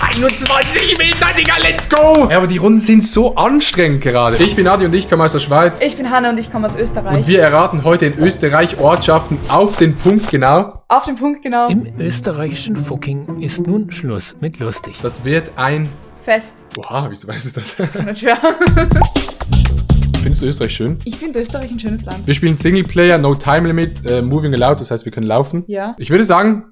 21 Meter, Digga, let's go! Ja, aber die Runden sind so anstrengend gerade. Ich bin Adi und ich komme aus der Schweiz. Ich bin Hanna und ich komme aus Österreich. Und wir erraten heute in Österreich Ortschaften auf den Punkt genau. Auf den Punkt genau. Im österreichischen Fucking ist nun Schluss mit lustig. Das wird ein... Fest. Oha, wieso weißt du das? Das ist nicht schwer. Findest du Österreich schön? Ich finde Österreich ein schönes Land. Wir spielen Singleplayer, no time limit, moving allowed, das heißt, wir können laufen. Ja. Ich würde sagen,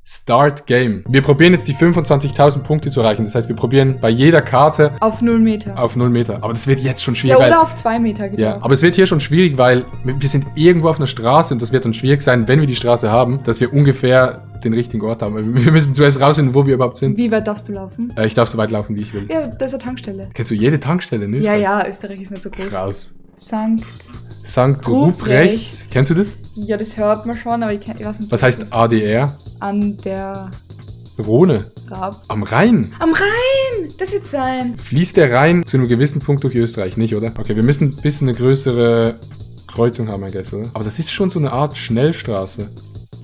Start Game. Wir probieren jetzt die 25.000 Punkte zu erreichen. Das heißt, wir probieren bei jeder Karte Auf 0 Meter. auf 0 Meter. Aber das wird jetzt schon Ja, schwierig. oder auf 2 Meter, genau. Ja, aber es wird hier schon schwierig, weil wir sind irgendwo auf einer Straße und das wird dann schwierig sein, wenn wir die Straße haben, dass wir ungefähr den richtigen Ort haben. Wir müssen zuerst rausfinden, wo wir überhaupt sind. Wie weit darfst du laufen? Ich darf so weit laufen, wie ich will. Ja, das ist eine Tankstelle. Kennst du jede Tankstelle in Ja, Österreich? ja, Österreich ist nicht so groß. Krass. Sankt St. Ruprecht. Kennst du das? Ja, das hört man schon, aber ich weiß nicht. Was heißt ADR? An der Rhone. Rab. Am Rhein. Am Rhein! Das wird sein. Fließt der Rhein zu einem gewissen Punkt durch Österreich, nicht, oder? Okay, wir müssen ein bisschen eine größere Kreuzung haben, I guess, oder? Aber das ist schon so eine Art Schnellstraße.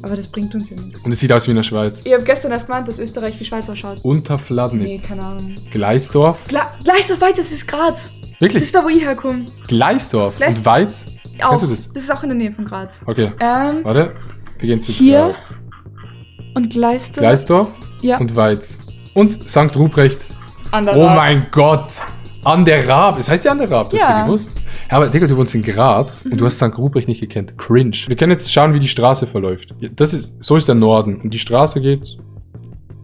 Aber das bringt uns ja nichts. Und es sieht aus wie in der Schweiz. Ich habe gestern erst gemeint, dass Österreich wie Schweiz ausschaut. Nee, Unterfladnitz. keine Ahnung. Gleisdorf. Gleich so weit, das ist Graz. Das Wirklich? ist da, wo ich herkomme. Gleisdorf. Gleis- Und Weiz? Auch. Kennst du das? Das ist auch in der Nähe von Graz. Okay. Warte. Wir gehen zu Hier? Graz. Und Gleisdorf? Gleisdorf Ja. und Weiz. Und St. Ruprecht. An der Oh Rab. mein Gott. An der Rab. Es heißt ja an der Rab, das hast Ja. du gewusst. Ja, aber Digga, du wohnst in Graz und du hast St. Ruprecht nicht gekannt. Cringe. Wir können jetzt schauen, wie die Straße verläuft. Ja, so ist der Norden. Und die Straße geht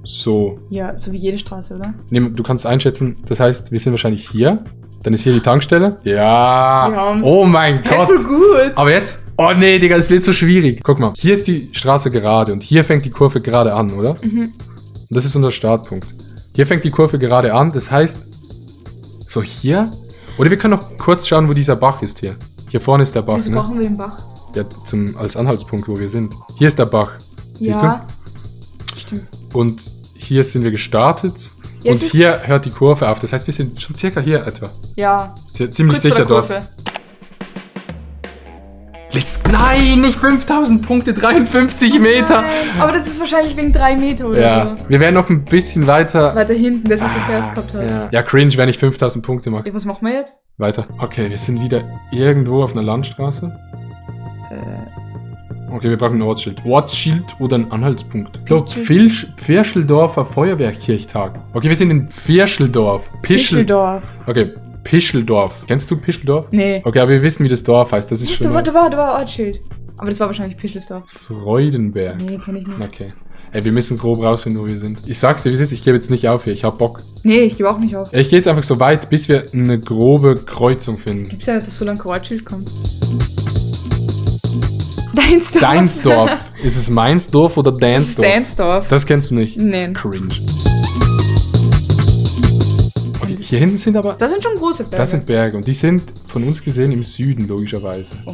so. Ja, so wie jede Straße, oder? Du kannst einschätzen, das heißt, wir sind wahrscheinlich hier. Dann ist hier die Tankstelle. Ja. Wir haben's. Oh mein Gott. Voll gut. Aber jetzt, oh nee, Digga, es wird so schwierig. Guck mal, hier ist die Straße gerade und hier fängt die Kurve gerade an, oder? Mhm. Und das ist unser Startpunkt. Hier fängt die Kurve gerade an, das heißt, so hier. Oder wir können noch kurz schauen, wo dieser Bach ist hier. Hier vorne ist der Bach, Wieso ne? brauchen wir den Bach? Ja, als Anhaltspunkt, wo wir sind. Hier ist der Bach. Siehst Ja. Stimmt. du? Und hier sind wir gestartet. Ja, und es ist- hier hört die Kurve auf. Das heißt, wir sind schon circa hier etwa. Ja. Ziemlich Kurz vor sicher der dort. Kurve. Nein, nicht 5000 Punkte, 53 Meter. Nein, aber das ist wahrscheinlich wegen 3 Meter oder Ja, so. wir werden noch ein bisschen weiter. Weiter hinten, das, was du zuerst gehabt hast. Ja, cringe, wenn ich 5000 Punkte mache. Ja, was machen wir jetzt? Weiter. Okay, wir sind wieder irgendwo auf einer Landstraße. Okay, wir brauchen ein Ortsschild. Ortsschild oder ein Anhaltspunkt. So, Pfirscheldorfer Feuerwehrkirchtag. Okay, wir sind in Pfirscheldorf. Pischeldorf. Okay, Pischeldorf. Kennst du Pischeldorf? Nee. Okay, aber wir wissen, wie das Dorf heißt. Das ist schon Da war Ortsschild. Aber das war wahrscheinlich Pischelsdorf. Freudenberg. Nee, kenn ich nicht. Okay. Ey, wir müssen grob rausfinden, wo wir sind. Ich sag's dir, wie es ist. Ich gebe jetzt nicht auf hier. Ich hab Bock. Nee, ich gebe auch nicht auf. Ich gehe jetzt einfach so weit, bis wir eine grobe Kreuzung finden. Gibt's ja nicht, dass so lange kein Ortsschild kommt. Deinsdorf. Deinsdorf. Ist es Mainsdorf oder Das ist Deinsdorf? Deinsdorf. Das kennst du nicht. Nee. Cringe. Okay, hier hinten sind aber... Das sind schon große Berge. Das sind Berge und die sind von uns gesehen im Süden, logischerweise. Oh.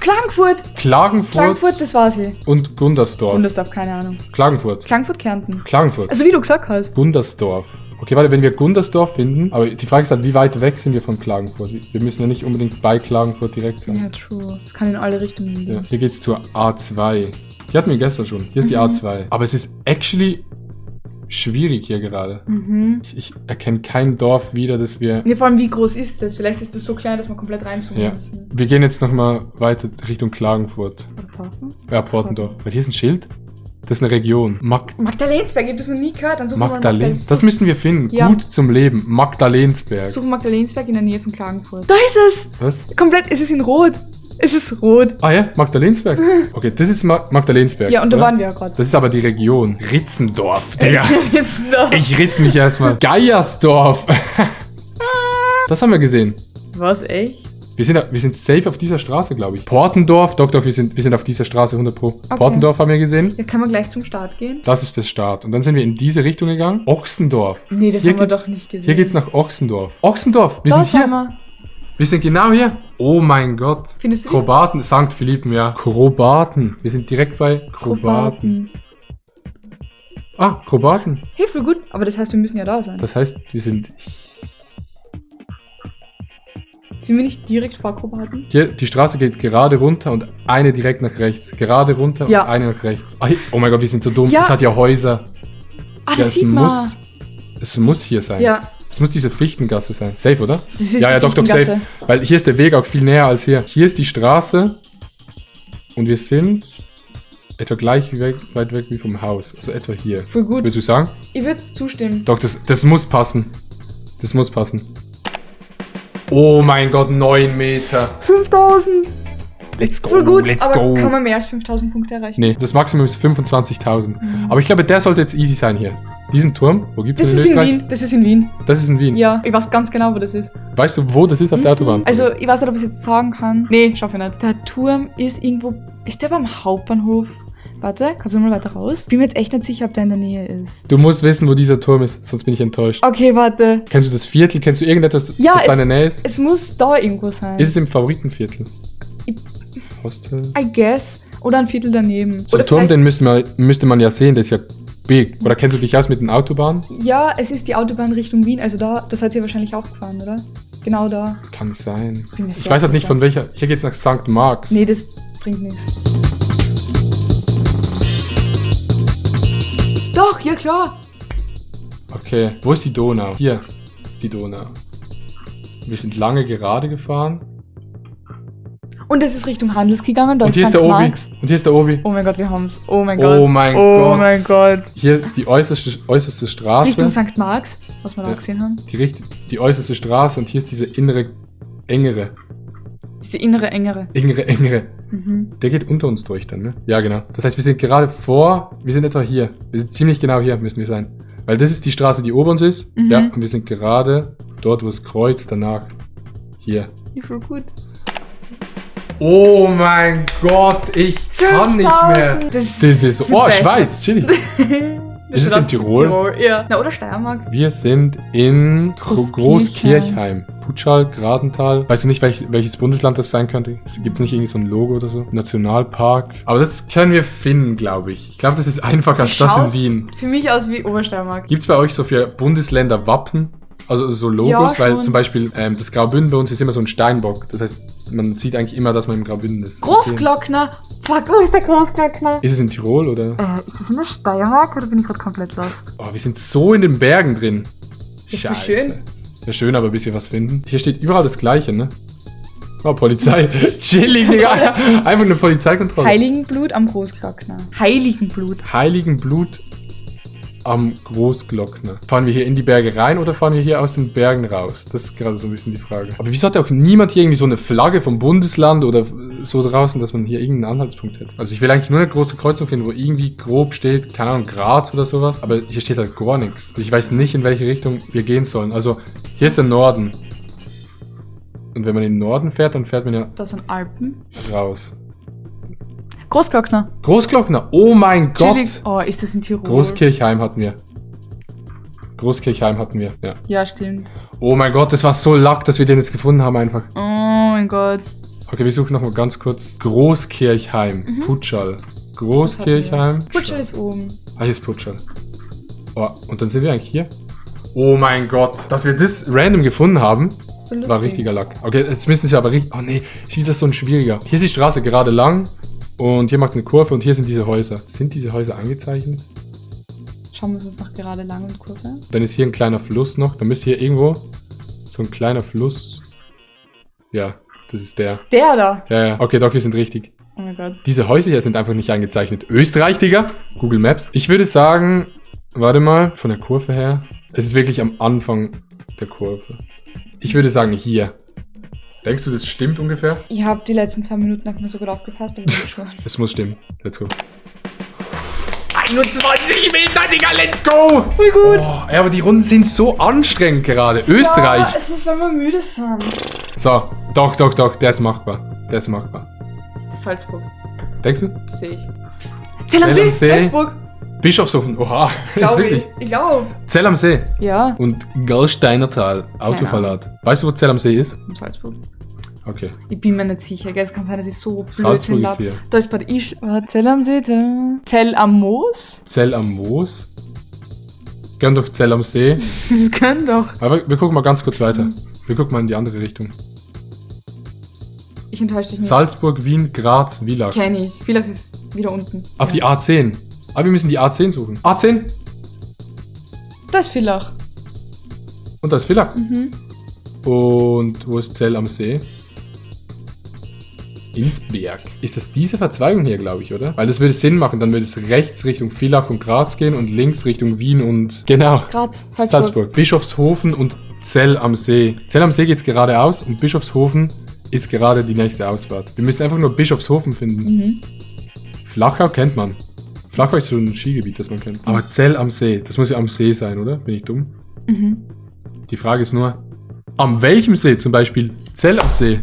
Klagenfurt. Klagenfurt Das war sie. und Gundersdorf. Bundesdorf, keine Ahnung. Klagenfurt. Klagenfurt, Kärnten. Klagenfurt. Also wie du gesagt hast. Gundersdorf. Okay, warte, wenn wir Gundersdorf finden, aber die Frage ist halt, wie weit weg sind wir von Klagenfurt? Wir müssen ja nicht unbedingt bei Klagenfurt direkt sein. Ja, true. Das kann in alle Richtungen Ja, gehen. hier geht's zur A2. Die hatten wir gestern schon. Hier ist die A2. Aber es ist actually schwierig hier gerade. Mhm. Ich erkenne kein Dorf wieder, das wir... Nee, vor allem, wie groß ist das? Vielleicht ist das so klein, dass wir komplett reinzoomen Ja. müssen. Wir gehen jetzt nochmal weiter Richtung Klagenfurt. Oder Porten? Ja, Portendorf. Weil hier ist ein Schild. Das ist eine Region. Magdalensberg, ich hab das noch nie gehört. Dann suchen wir mal Magdalens. Das müssen wir finden. Ja. Gut zum Leben. Magdalensberg. Suchen Magdalensberg in der Nähe von Klagenfurt. Da ist es! Was? Komplett, es ist in Rot. Es ist rot. Ah ja, Magdalensberg. Okay, das ist Magdalensberg. Ja, und da oder? waren wir ja gerade. Das ist aber die Region. Ritzendorf. Digga. Ist da. Ich ritz mich erstmal. Geiersdorf. Das haben wir gesehen. Was, echt? Wir sind safe auf dieser Straße, glaube ich. Portendorf. Doch, wir sind auf dieser Straße 100 Pro. Okay. Portendorf haben wir gesehen. Ja, kann man gleich zum Start gehen? Das ist der Start. Und dann sind wir in diese Richtung gegangen. Ochsendorf. Nee, das Hier haben wir geht's- doch nicht gesehen. Hier geht's nach Ochsendorf. Ochsendorf. Wir Da sind hier. wir. Wir sind genau hier. Oh mein Gott. Findest du die? Krobaten. St. Philippen, ja. Krobaten. Wir sind direkt bei Krobaten. Ah, Krobaten. Hey, voll gut. Aber das heißt, wir müssen ja da sein. Das heißt, wir sind Sind wir nicht direkt vor Krobaten? hier. Die Straße geht gerade runter und eine direkt nach rechts. Gerade runter Ja. und eine nach rechts. Ah, hier, oh mein Gott, wir sind so dumm. Ja. Es hat ja Häuser. Ah, Ja, das sieht man. Es muss hier sein. Ja, Es muss diese Fichtengasse sein. Safe, oder? das ist Ja, die ja, doch, safe. Fichtengasse. Weil hier ist der Weg auch viel näher als hier. Hier ist die Straße. Und wir sind etwa gleich weit weg wie vom Haus. Also etwa hier. Voll gut. Willst du sagen? Ich würde zustimmen. Doch, das muss passen. Das muss passen. Oh mein Gott, 9 Meter. 5000. Let's go, Voll gut, let's aber go. kann man mehr als 5000 Punkte erreichen? Nee, das Maximum ist 25.000. Mhm. Aber ich glaube, der sollte jetzt easy sein hier. Diesen Turm, wo gibt's Das den ist in in Österreich? Wien. Das ist in Wien. Das ist in Wien. Ja, ich weiß ganz genau, wo das ist. Weißt du, wo das ist auf der Autobahn? Also, ich weiß nicht, ob ich es jetzt sagen kann. Nee, schaffe ich nicht. Der Turm ist irgendwo. Ist der beim Hauptbahnhof? Warte, kannst du mal weiter raus? Bin mir jetzt echt nicht sicher, ob der in der Nähe ist. Du musst wissen, wo dieser Turm ist, sonst bin ich enttäuscht. Okay, warte. Kennst du das Viertel? Kennst du irgendetwas, Ja, das da in der Nähe ist? Es muss da irgendwo sein. Ist es im Favoritenviertel? Ich- Hostel? I guess. Oder ein Viertel daneben. So Oder ein Turm, vielleicht- den müsste man ja sehen, der ist ja big. Oder kennst du dich aus mit den Autobahnen? Ja, es ist die Autobahn Richtung Wien. Also da, das seid ihr wahrscheinlich auch gefahren, oder? Genau da. Kann sein. Bin mir Ich sehr weiß halt nicht sicher. von welcher. Hier geht's nach St. Marx. Nee, das bringt nichts. Doch, ja klar. Okay, wo ist die Donau? Hier ist die Donau. Wir sind lange gerade gefahren. Und es ist Richtung Handels gegangen. Da Und ist hier ist St. der Obi. Marx. Und hier ist der Obi. Oh mein Gott, wir haben's. Oh mein Gott. Oh mein Oh Gott. mein Gott. Hier ist die äußerste Straße. Richtung St. Marx, was wir da Ja. gesehen haben. Die äußerste Straße und hier ist diese engere. Diese innere, engere. Engere. Mhm. Der geht unter uns durch dann, ne? Ja, genau. Das heißt, wir sind etwa hier. Wir sind ziemlich genau hier, müssen wir sein. Weil das ist die Straße, die ober uns ist. Mhm. Ja, und wir sind gerade dort, wo es kreuzt, danach. Hier. Ich voll gut. Oh mein Gott, ich kann nicht mehr. 5000. Das Das ist, das oh, besser. Schweiz, chillig. Das Ist es in das Tirol? Ja. Na, oder Steiermark. Wir sind in Großkirchheim. Großkirchheim. Putschal, Gradental. Weißt du nicht, welches Bundesland das sein könnte? Gibt es nicht irgendwie so ein Logo oder so? Nationalpark. Aber das können wir finden, glaube ich. Ich glaube, das ist einfacher als das in Schaut Wien. Für mich aus wie Obersteiermark. Gibt es bei euch so für Bundesländer Wappen? Also so Logos? Ja, Weil schon. zum Beispiel das Graubünden bei uns ist immer so ein Steinbock. Das heißt, man sieht eigentlich immer, dass man im Graubünden ist. Großglockner. Fuck, wo ist der Großglockner? Ist es in Tirol oder? Ist das in der Steiermark oder bin ich gerade komplett lost? Oh, wir sind so in den Bergen drin. Ist voll Scheiße. schön. Ja, schön, aber bis wir was finden. Hier steht überall das Gleiche, ne? Oh, Polizei. Chillig, Digga. Einfach eine Polizeikontrolle. Heiligenblut am Großglockner. Heiligenblut. Heiligenblut am Großglockner. Fahren wir hier in die Berge rein oder fahren wir hier aus den Bergen raus? Das ist gerade so ein bisschen die Frage. Aber wieso hat auch niemand hier irgendwie so eine Flagge vom Bundesland oder so draußen, dass man hier irgendeinen Anhaltspunkt hätte? Also ich will eigentlich nur eine große Kreuzung finden, wo irgendwie grob steht, keine Ahnung, Graz oder sowas. Aber hier steht halt gar nichts. Ich weiß nicht, in welche Richtung wir gehen sollen. Also hier ist der Norden. Und wenn man in den Norden fährt, dann fährt man ja Das sind Alpen. raus. Großglockner. Großglockner, oh mein Gott! Chillig. Oh, ist das in Tirol? Großkirchheim hatten wir. Großkirchheim hatten wir, ja. Ja, stimmt. Oh mein Gott, das war so luck, dass wir den jetzt gefunden haben einfach. Oh mein Gott. Okay, wir suchen nochmal ganz kurz. Großkirchheim, Putschal. Großkirchheim. Putschel ist oben. Ah, hier ist Putschal. Oh, und dann sind wir eigentlich hier. Oh mein Gott, dass wir das random gefunden haben, Voll war lustig. richtiger Luck. Okay, jetzt müssen sie aber richtig... Oh nee, ist das so ein schwieriger. Hier ist die Straße gerade lang und hier macht es eine Kurve und hier sind diese Häuser. Sind diese Häuser angezeichnet? Schauen wir uns noch gerade lang und Kurve. Dann ist hier ein kleiner Fluss noch. Dann müsste hier irgendwo so ein kleiner Fluss... Ja, das ist der. Der da. Ja, ja. Okay, Doc, wir sind richtig. Oh mein Gott. Diese Häuser hier sind einfach nicht eingezeichnet. Österreich, Digga. Google Maps. Ich würde sagen, warte mal, von der Kurve her. Es ist wirklich am Anfang der Kurve. Ich würde sagen hier. Denkst du, das stimmt ungefähr? Ich habe die letzten 2 Minuten nicht mehr so gut aufgepasst, aber ich schon. Es muss stimmen. Let's go. 21 Meter, Digga, let's go! Voll gut. Oh, ja, aber die Runden sind so anstrengend gerade. Österreich. Ja, es ist, wenn wir müde sind. So, doch, der ist machbar. Der ist machbar. Das ist Salzburg. Denkst du? Sehe ich. Zell am Zell am See. See. Salzburg. Bischofshofen. Oha. Glaube ich. Wirklich. Ich glaube. Zell am See. Ja. Und Gallsteinertal. Autoverlad. Weißt du, wo Zell am See ist? Salzburg. Okay. Ich bin mir nicht sicher, gell? Es kann sein, dass ich so Salzburg Blödsinn ist lab. hier. Da ist Bad Isch... Zell am See. Zell am Moos? Zell am Moos. Gern doch Zell am See. Wir können doch. Aber wir gucken mal ganz kurz weiter. Wir gucken mal in die andere Richtung. Ich enttäusche dich nicht. Salzburg, Wien, Graz, Villach. Kenn ich. Villach ist wieder unten. Auf die A10. Aber wir müssen die A10 suchen. A10? Da ist Villach. Und da ist Villach. Mhm. Und wo ist Zell am See? Insberg. Ist das diese Verzweigung hier, glaube ich, oder? Weil das würde Sinn machen. Dann würde es rechts Richtung Villach und Graz gehen und links Richtung Wien und... Genau. Graz, Salzburg. Bischofshofen und Zell am See. Zell am See geht es geradeaus und Bischofshofen ist gerade die nächste Ausfahrt. Wir müssen einfach nur Bischofshofen finden. Mhm. Flachau kennt man. Flachau ist so ein Skigebiet, das man kennt. Aber Zell am See, das muss ja am See sein, oder? Bin ich dumm? Mhm. Die Frage ist nur, am welchem See? Zum Beispiel Zell am See.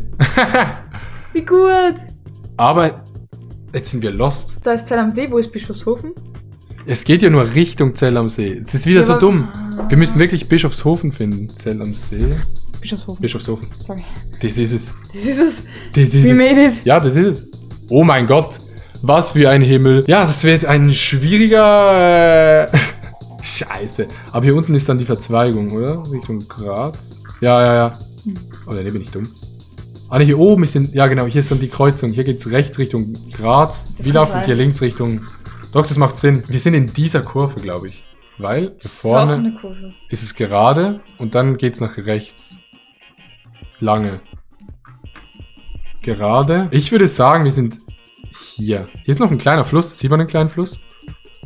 Wie gut. Aber jetzt sind wir lost. Da ist Zell am See, wo ist Bischofshofen? Es geht ja nur Richtung Zell am See. Es ist wieder Ja, so aber- dumm. Wir müssen wirklich Bischofshofen finden. Zell am See. Bischofshofen. Bischofshofen. Sorry. Das ist es. Das ist es. Das ist We es. made it. Ja, das ist es. Oh mein Gott. Was für ein Himmel. Ja, das wird ein schwieriger... Scheiße. Aber hier unten ist dann die Verzweigung, oder? Richtung Graz. Ja. Hm. Oder ne, bin ich dumm. Ah, ne, hier oben ist... Ja, genau. Hier ist dann die Kreuzung. Hier geht es rechts Richtung Graz. Das Villach kann und hier sein. links Richtung... Doch, das macht Sinn. Wir sind in dieser Kurve, glaube ich. Weil hier Das ist auch vorne eine Kurve. ist es gerade und dann geht es nach rechts. Lange. Gerade. Ich würde sagen, wir sind hier. Hier ist noch ein kleiner Fluss. Sieht man den kleinen Fluss?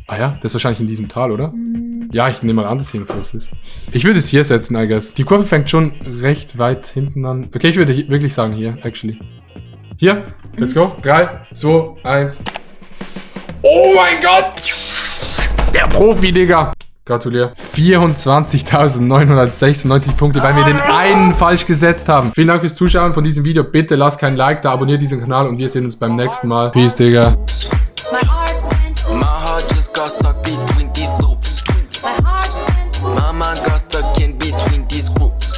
Ah ja, das ist wahrscheinlich in diesem Tal, oder? Hm. Ja, ich nehme mal an, dass hier ein Fluss ist. Ich würde es hier setzen, I guess. Die Kurve fängt schon recht weit hinten an. Okay, ich würde wirklich sagen hier, actually. Hier, let's go. 3, 2, 1. Oh mein Gott! Der Profi, Digga! Gratuliere. 24.996 Punkte, weil wir den einen falsch gesetzt haben. Vielen Dank fürs Zuschauen von diesem Video. Bitte lasst kein Like da, abonniert diesen Kanal und wir sehen uns beim nächsten Mal. Peace, Digga. My